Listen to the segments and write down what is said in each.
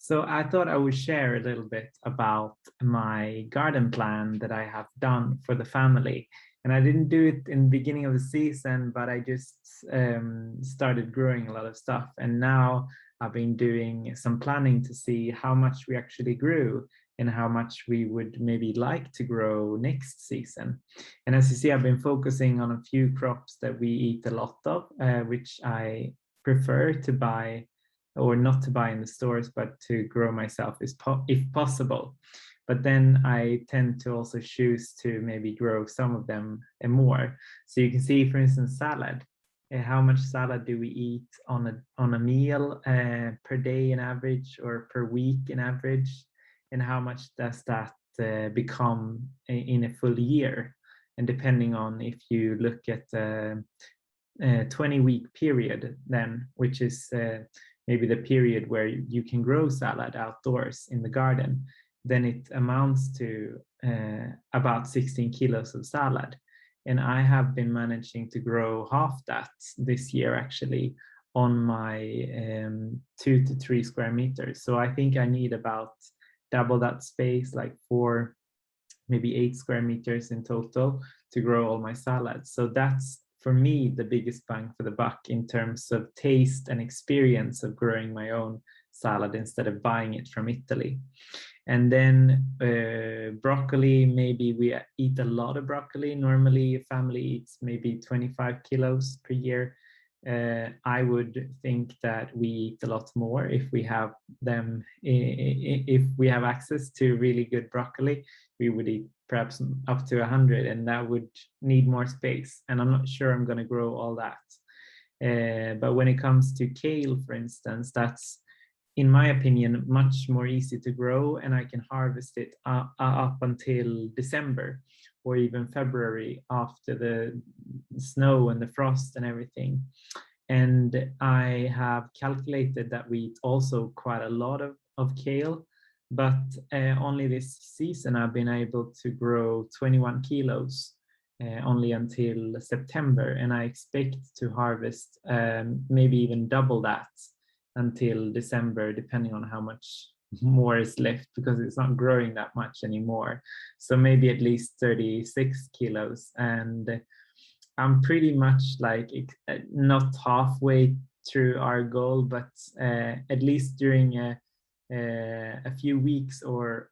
So I thought I would share a little bit about my garden plan that I have done for the family. And I didn't do it in the beginning of the season, but I just started growing a lot of stuff. And now I've been doing some planning to see how much we actually grew and how much we would maybe like to grow next season. And as you see, I've been focusing on a few crops that we eat a lot of, which I prefer to buy or not to buy in the stores, but to grow myself if possible. But then I tend to also choose to maybe grow some of them and more. So you can see, for instance, salad. How much salad do we eat on a meal per day in average or per week in average? And how much does that become in a full year? And depending on if you look at a 20-week period then, which is maybe the period where you can grow salad outdoors in the garden, then it amounts to about 16 kilos of salad. And I have been managing to grow half that this year actually on my 2 to 3 square meters. So I think I need about double that space, like 4, maybe 8 square meters in total to grow all my salads. So that's, for me, the biggest bang for the buck in terms of taste and experience of growing my own salad instead of buying it from Italy. And then broccoli, maybe we eat a lot of broccoli. Normally a family eats maybe 25 kilos per year. I would think that we eat a lot more if we have them, if we have access to really good broccoli, we would eat perhaps up to 100, and that would need more space. And I'm not sure I'm going to grow all that. But when it comes to kale, for instance, that's, in my opinion, much more easy to grow, and I can harvest it up until December or even February after the snow and the frost and everything. And I have calculated that we eat also quite a lot of kale, but only this season I've been able to grow 21 kilos only until September, and I expect to harvest maybe even double that until December, depending on how much more is left, because it's not growing that much anymore. So maybe at least 36 kilos. And I'm pretty much like not halfway through our goal, but at least during a few weeks or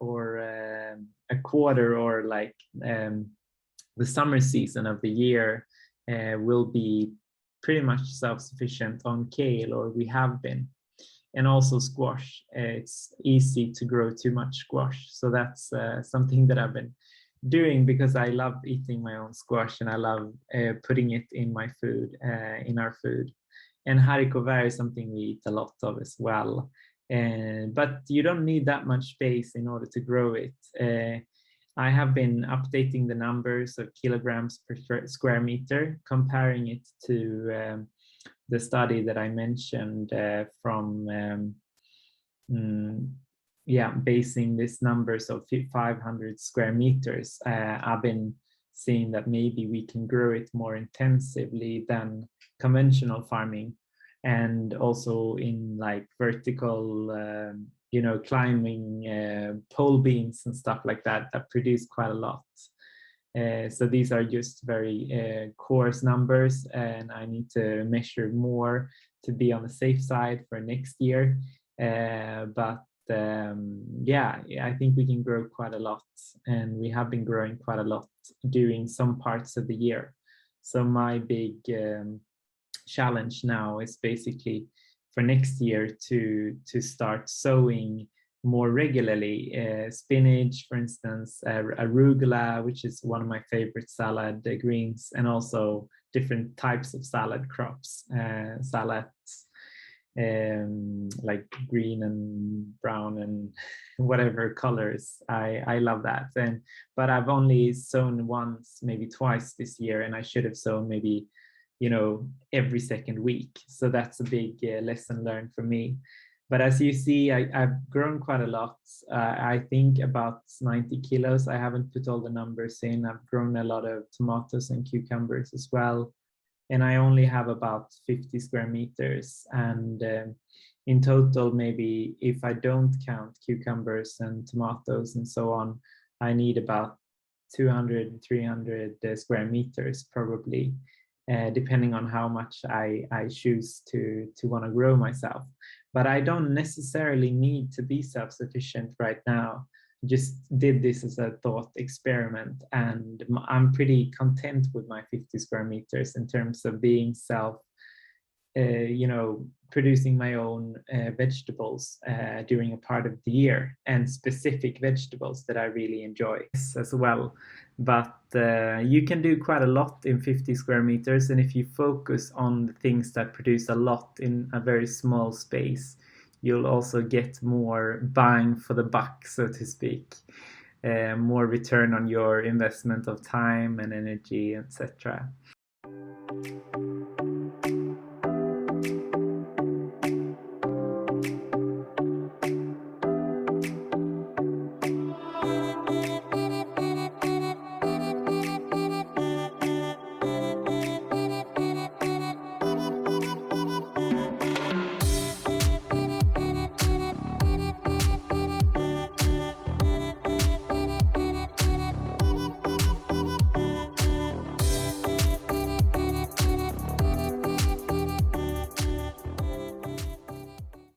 a quarter, or like the summer season of the year, will be pretty much self-sufficient on kale, or we have been. And also squash. It's easy to grow too much squash. So that's something that I've been doing because I love eating my own squash, and I love putting it in my food, in our food. And haricot vert is something we eat a lot of as well. But you don't need that much space in order to grow it. I have been updating the numbers of kilograms per square meter, comparing it to the study that I mentioned from basing these numbers of 500 square meters. I've been seeing that maybe we can grow it more intensively than conventional farming, and also in like vertical climbing pole beans and stuff like that produce quite a lot. So these are just very coarse numbers, and I need to measure more to be on the safe side for next year. But I think we can grow quite a lot, and we have been growing quite a lot during some parts of the year. So my big challenge now is basically for next year to start sowing more regularly. Spinach, for instance, arugula, which is one of my favorite salad greens, and also different types of salad crops, salads, like green and brown and whatever colors. I love that. But I've only sown once, maybe twice this year, and I should have sown maybe every second week. So that's a big lesson learned for me. But as you see, I've grown quite a lot. I think about 90 kilos. I haven't put all the numbers in. I've grown a lot of tomatoes and cucumbers as well. And I only have about 50 square meters. And in total, maybe if I don't count cucumbers and tomatoes and so on, I need about 200, 300 square meters probably, depending on how much I choose to want to grow myself. But I don't necessarily need to be self-sufficient right now. Just did this as a thought experiment, and I'm pretty content with my 50 square meters in terms of being producing my own vegetables during a part of the year, and specific vegetables that I really enjoy as well. But you can do quite a lot in 50 square meters, and if you focus on the things that produce a lot in a very small space, you'll also get more bang for the buck, so to speak. More return on your investment of time and energy, etc.